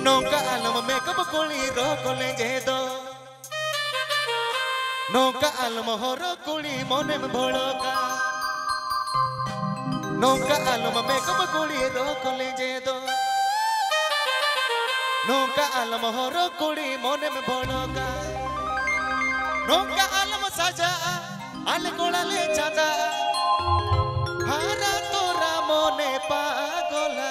nongka alam makeup kuli ro kole jedo nongka alam horo kuli mone me bholoka nongka alam makeup kuli ro kole jedo nongka alam horo kuli mone me bholoka nongka alam saja al kolale chada hara tora mone pagola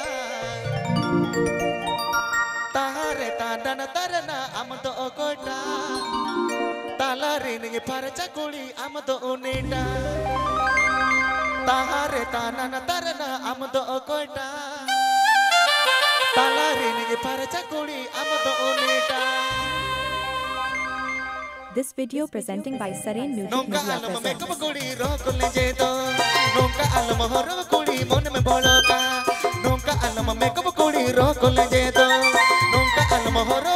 tahare tandana tarana amdo okota talare ninge paracha kuli amdo unita tahare tandana tarana amdo okota talare ninge paracha kuli amdo unita. This video presenting by Saren Music nongka Media alam presents. makeup kuli ro kole jedo nongka alam horo kuli mone me bholoka nongka alam makeup kuli ro kole jedo nongka alam horo